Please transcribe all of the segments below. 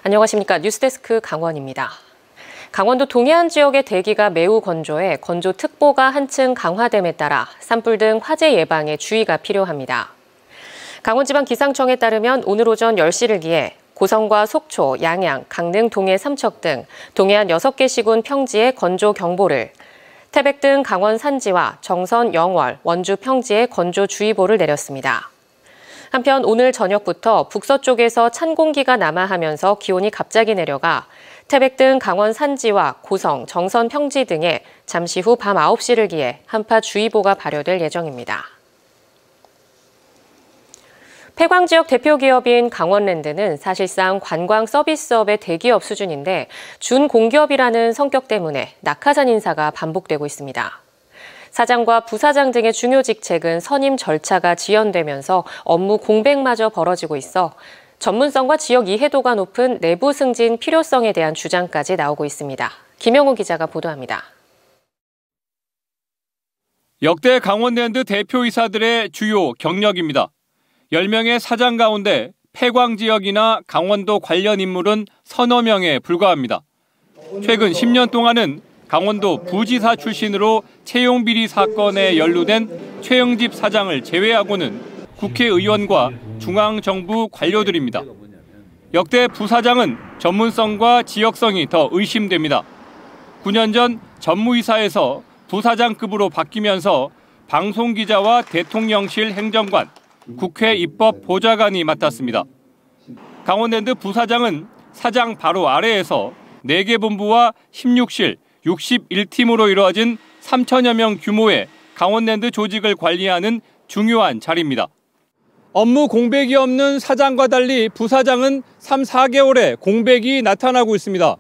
안녕하십니까. 뉴스데스크 강원입니다. 강원도 동해안 지역의 대기가 매우 건조해 건조특보가 한층 강화됨에 따라 산불 등 화재 예방에 주의가 필요합니다. 강원지방기상청에 따르면 오늘 오전 10시를 기해 고성과 속초, 양양, 강릉, 동해, 삼척 등 동해안 6개 시군 평지에 건조경보를, 태백 등 강원 산지와 정선, 영월, 원주 평지에 건조주의보를 내렸습니다. 한편 오늘 저녁부터 북서쪽에서 찬 공기가 남하하면서 기온이 갑자기 내려가 태백 등 강원 산지와 고성, 정선 평지 등에 잠시 후 밤 9시를 기해 한파주의보가 발효될 예정입니다. 폐광 지역 대표 기업인 강원랜드는 사실상 관광 서비스업의 대기업 수준인데 준공기업이라는 성격 때문에 낙하산 인사가 반복되고 있습니다. 사장과 부사장 등의 중요 직책은 선임 절차가 지연되면서 업무 공백마저 벌어지고 있어 전문성과 지역 이해도가 높은 내부 승진 필요성에 대한 주장까지 나오고 있습니다. 김영우 기자가 보도합니다. 역대 강원랜드 대표이사들의 주요 경력입니다. 10명의 사장 가운데 폐광 지역이나 강원도 관련 인물은 서너 명에 불과합니다. 최근 10년 동안은 강원도 부지사 출신으로 채용비리 사건에 연루된 최영집 사장을 제외하고는 국회의원과 중앙정부 관료들입니다. 역대 부사장은 전문성과 지역성이 더 의심됩니다. 9년 전 전무이사에서 부사장급으로 바뀌면서 방송기자와 대통령실 행정관, 국회 입법보좌관이 맡았습니다. 강원랜드 부사장은 사장 바로 아래에서 4개 본부와 16실, 61팀으로 이루어진 3천여 명 규모의 강원랜드 조직을 관리하는 중요한 자리입니다. 업무 공백이 없는 사장과 달리 부사장은 3, 4개월에 공백이 나타나고 있습니다.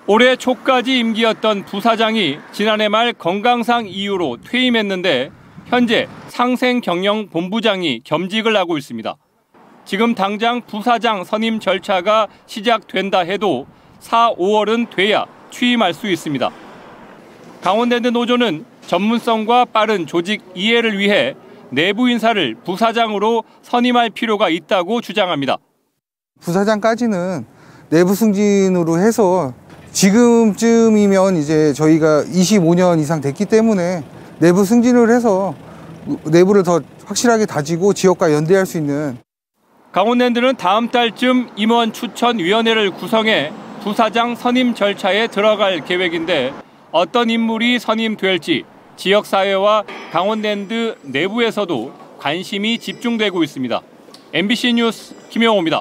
올해 초까지 임기였던 부사장이 지난해 말 건강상 이유로 퇴임했는데 현재 상생경영본부장이 겸직을 하고 있습니다. 지금 당장 부사장 선임 절차가 시작된다 해도 4, 5월은 돼야 취임할 수 있습니다. 강원랜드 노조는 전문성과 빠른 조직 이해를 위해 내부 인사를 부사장으로 선임할 필요가 있다고 주장합니다. 부사장까지는 내부 승진으로 해서 지금쯤이면 이제 저희가 25년 이상 됐기 때문에 내부 승진을 해서 내부를 더 확실하게 다지고 지역과 연대할 수 있는. 강원랜드는 다음 달쯤 임원 추천위원회를 구성해 부사장 선임 절차에 들어갈 계획인데 어떤 인물이 선임될지 지역사회와 강원랜드 내부에서도 관심이 집중되고 있습니다. MBC 뉴스 김영호입니다.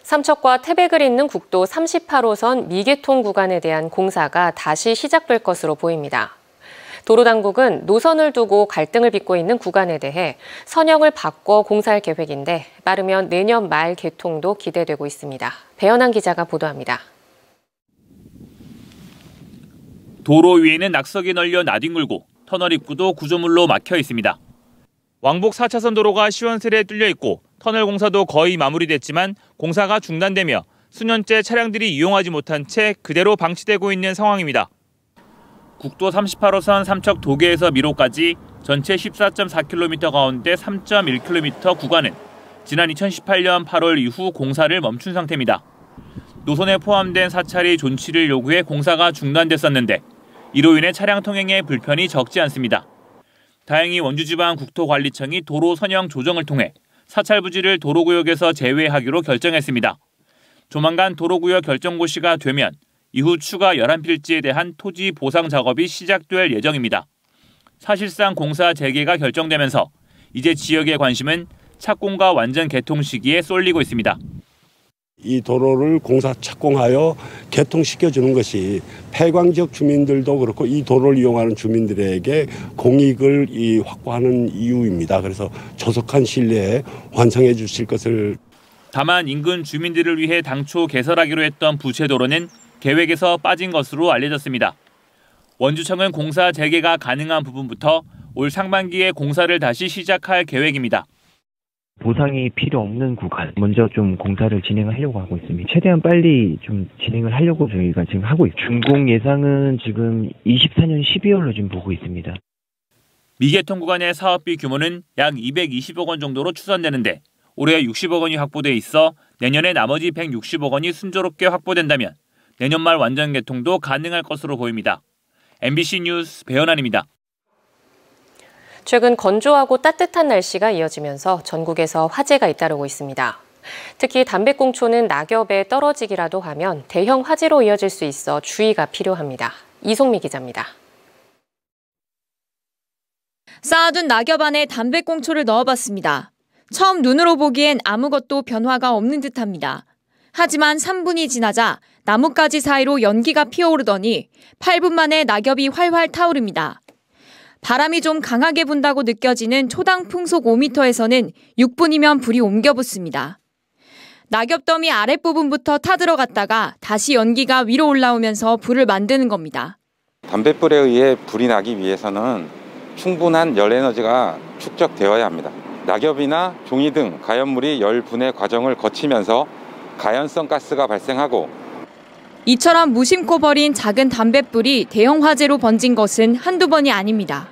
삼척과 태백을 잇는 국도 38호선 미개통 구간에 대한 공사가 다시 시작될 것으로 보입니다. 도로당국은 노선을 두고 갈등을 빚고 있는 구간에 대해 선형을 바꿔 공사할 계획인데 빠르면 내년 말 개통도 기대되고 있습니다. 배현한 기자가 보도합니다. 도로 위에는 낙석이 널려 나뒹굴고 터널 입구도 구조물로 막혀 있습니다. 왕복 4차선 도로가 시원스레 뚫려 있고 터널 공사도 거의 마무리됐지만 공사가 중단되며 수년째 차량들이 이용하지 못한 채 그대로 방치되고 있는 상황입니다. 국도 38호선 삼척 도계에서 미로까지 전체 14.4km 가운데 3.1km 구간은 지난 2018년 8월 이후 공사를 멈춘 상태입니다. 노선에 포함된 사찰이 존치를 요구해 공사가 중단됐었는데 이로 인해 차량 통행에 불편이 적지 않습니다. 다행히 원주지방국토관리청이 도로 선형 조정을 통해 사찰 부지를 도로구역에서 제외하기로 결정했습니다. 조만간 도로구역 결정고시가 되면 이후 추가 11필지에 대한 토지 보상 작업이 시작될 예정입니다. 사실상 공사 재개가 결정되면서 이제 지역의 관심은 착공과 완전 개통 시기에 쏠리고 있습니다. 이 도로를 공사 착공하여 개통시켜주는 것이 폐광 지역 주민들도 그렇고 이 도로를 이용하는 주민들에게 공익을 확보하는 이유입니다. 그래서 조속한 시일 내에 완성해 주실 것을. 다만 인근 주민들을 위해 당초 개설하기로 했던 부채도로는 계획에서 빠진 것으로 알려졌습니다. 원주청은 공사 재개가 가능한 부분부터 올 상반기에 공사를 다시 시작할 계획입니다. 보상이 필요 없는 구간 먼저 좀 공사를 진행하려고 하고 있습니다. 최대한 빨리 좀 진행을 하려고 저희가 지금 하고 있습니다. 준공 예상은 지금 24년 12월로 지금 보고 있습니다. 미개통 구간의 사업비 규모는 약 220억 원 정도로 추산되는데 올해 60억 원이 확보돼 있어 내년에 나머지 160억 원이 순조롭게 확보된다면 내년 말 완전 개통도 가능할 것으로 보입니다. MBC 뉴스 배현환입니다. 최근 건조하고 따뜻한 날씨가 이어지면서 전국에서 화재가 잇따르고 있습니다. 특히 담배꽁초는 낙엽에 떨어지기라도 하면 대형 화재로 이어질 수 있어 주의가 필요합니다. 이송미 기자입니다. 쌓아둔 낙엽 안에 담배꽁초를 넣어봤습니다. 처음 눈으로 보기엔 아무것도 변화가 없는 듯합니다. 하지만 3분이 지나자 나뭇가지 사이로 연기가 피어오르더니 8분 만에 낙엽이 활활 타오릅니다. 바람이 좀 강하게 분다고 느껴지는 초당 풍속 5m에서는 6분이면 불이 옮겨 붙습니다. 낙엽더미 아랫부분부터 타들어갔다가 다시 연기가 위로 올라오면서 불을 만드는 겁니다. 담뱃불에 의해 불이 나기 위해서는 충분한 열 에너지가 축적되어야 합니다. 낙엽이나 종이 등 가연물이 열 분해 과정을 거치면서 가연성 가스가 발생하고 이처럼 무심코 버린 작은 담뱃불이 대형 화재로 번진 것은 한두 번이 아닙니다.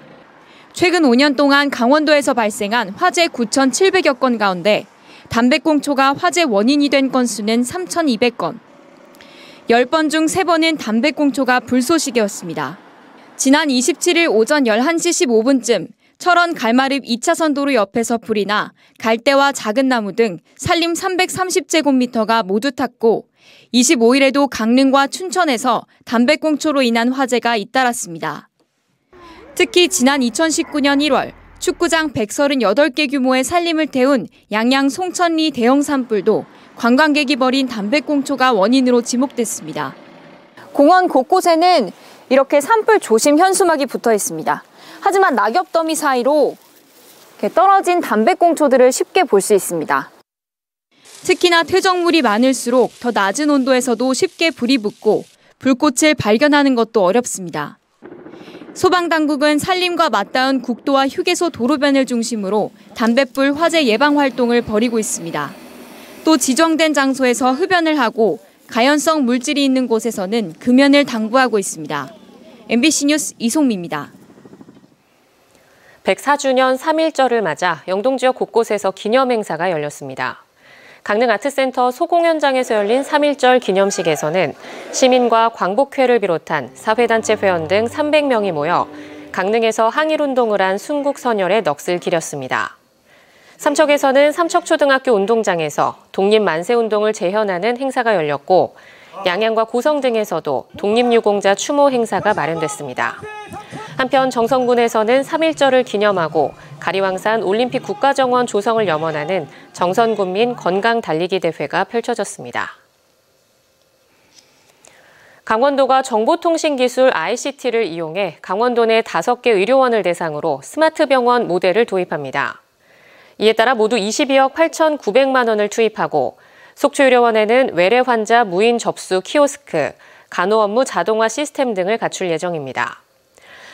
최근 5년 동안 강원도에서 발생한 화재 9,700여 건 가운데 담배꽁초가 화재 원인이 된 건수는 3,200건. 10번 중 3번은 담배꽁초가 불쏘시개였습니다. 지난 27일 오전 11시 15분쯤 철원 갈마릅 2차선 도로 옆에서 불이 나 갈대와 작은 나무 등 산림 330제곱미터가 모두 탔고 25일에도 강릉과 춘천에서 담배꽁초로 인한 화재가 잇따랐습니다. 특히 지난 2019년 1월 축구장 138개 규모의 산림을 태운 양양 송천리 대형 산불도 관광객이 버린 담배꽁초가 원인으로 지목됐습니다. 공원 곳곳에는 이렇게 산불 조심 현수막이 붙어 있습니다. 하지만 낙엽더미 사이로 이렇게 떨어진 담배꽁초들을 쉽게 볼 수 있습니다. 특히나 퇴적물이 많을수록 더 낮은 온도에서도 쉽게 불이 붙고 불꽃을 발견하는 것도 어렵습니다. 소방당국은 산림과 맞닿은 국도와 휴게소 도로변을 중심으로 담뱃불 화재 예방 활동을 벌이고 있습니다. 또 지정된 장소에서 흡연을 하고 가연성 물질이 있는 곳에서는 금연을 당부하고 있습니다. MBC 뉴스 이송미입니다. 104주년 3.1절을 맞아 영동 지역 곳곳에서 기념행사가 열렸습니다. 강릉 아트센터 소공연장에서 열린 3.1절 기념식에서는 시민과 광복회를 비롯한 사회단체 회원 등 300명이 모여 강릉에서 항일운동을 한 순국선열의 넋을 기렸습니다. 삼척에서는 삼척초등학교 운동장에서 독립만세운동을 재현하는 행사가 열렸고 양양과 고성 등에서도 독립유공자 추모 행사가 마련됐습니다. 한편 정선군에서는 3.1절을 기념하고 가리왕산 올림픽 국가정원 조성을 염원하는 정선군민 건강달리기 대회가 펼쳐졌습니다. 강원도가 정보통신기술 ICT를 이용해 강원도 내 5개 의료원을 대상으로 스마트 병원 모델을 도입합니다. 이에 따라 모두 22억 8,900만 원을 투입하고 속초의료원에는 외래 환자 무인 접수 키오스크, 간호 업무 자동화 시스템 등을 갖출 예정입니다.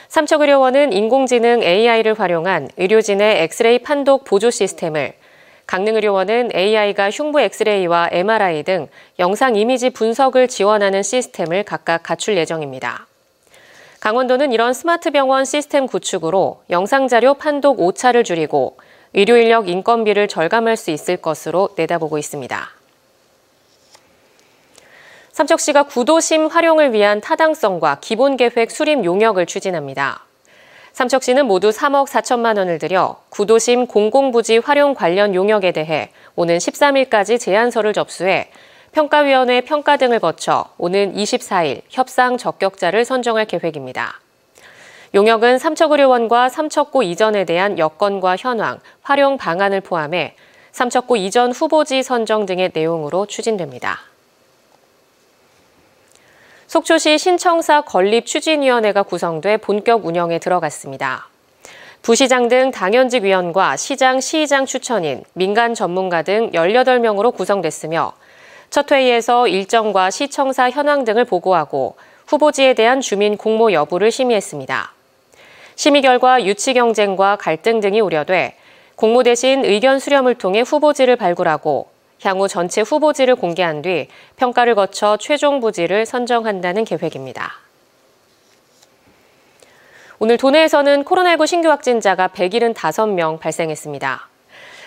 삼척의료원은 인공지능 AI를 활용한 의료진의 엑스레이 판독 보조 시스템을, 강릉의료원은 AI가 흉부 엑스레이와 MRI 등 영상 이미지 분석을 지원하는 시스템을 각각 갖출 예정입니다. 강원도는 이런 스마트 병원 시스템 구축으로 영상자료 판독 오차를 줄이고 의료인력 인건비를 절감할 수 있을 것으로 내다보고 있습니다. 삼척시가 구도심 활용을 위한 타당성과 기본계획 수립 용역을 추진합니다. 삼척시는 모두 3억 4천만 원을 들여 구도심 공공부지 활용 관련 용역에 대해 오는 13일까지 제안서를 접수해 평가위원회 평가 등을 거쳐 오는 24일 협상 적격자를 선정할 계획입니다. 용역은 삼척의료원과 삼척구 이전에 대한 여건과 현황, 활용 방안을 포함해 삼척구 이전 후보지 선정 등의 내용으로 추진됩니다. 속초시 신청사 건립추진위원회가 구성돼 본격 운영에 들어갔습니다. 부시장 등 당연직 위원과 시장, 시의장 추천인, 민간 전문가 등 18명으로 구성됐으며 첫 회의에서 일정과 시청사 현황 등을 보고하고 후보지에 대한 주민 공모 여부를 심의했습니다. 심의 결과 유치 경쟁과 갈등 등이 우려돼 공모 대신 의견 수렴을 통해 후보지를 발굴하고 향후 전체 후보지를 공개한 뒤 평가를 거쳐 최종 부지를 선정한다는 계획입니다. 오늘 도내에서는 코로나19 신규 확진자가 175명 발생했습니다.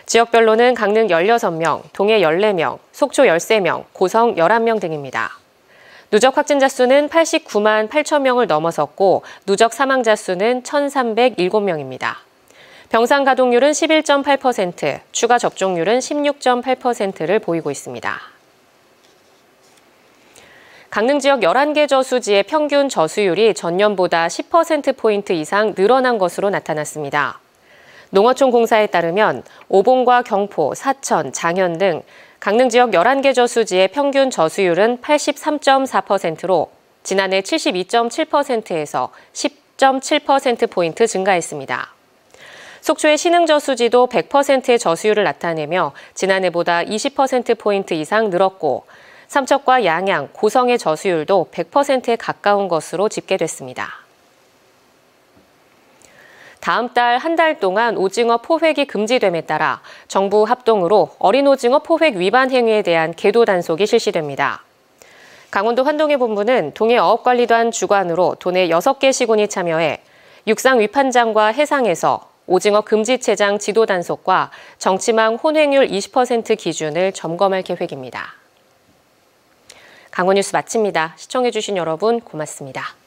지역별로는 강릉 16명, 동해 14명, 속초 13명, 고성 11명 등입니다. 누적 확진자 수는 89만 8천 명을 넘어섰고 누적 사망자 수는 1,307명입니다. 병상 가동률은 11.8%, 추가 접종률은 16.8%를 보이고 있습니다. 강릉 지역 11개 저수지의 평균 저수율이 전년보다 10%포인트 이상 늘어난 것으로 나타났습니다. 농어촌 공사에 따르면 오봉과 경포, 사천, 장현 등 강릉 지역 11개 저수지의 평균 저수율은 83.4%로 지난해 72.7%에서 10.7%포인트 증가했습니다. 속초의 신흥저수지도 100%의 저수율을 나타내며 지난해보다 20%포인트 이상 늘었고 삼척과 양양, 고성의 저수율도 100%에 가까운 것으로 집계됐습니다. 다음 달 한 달 동안 오징어 포획이 금지됨에 따라 정부 합동으로 어린 오징어 포획 위반 행위에 대한 계도 단속이 실시됩니다. 강원도 환동해 본부는 동해어업관리단 주관으로 도내 6개 시군이 참여해 육상 위판장과 해상에서 오징어 금지체장 지도 단속과 정치망 혼획률 20% 기준을 점검할 계획입니다. 강원뉴스 마칩니다. 시청해주신 여러분 고맙습니다.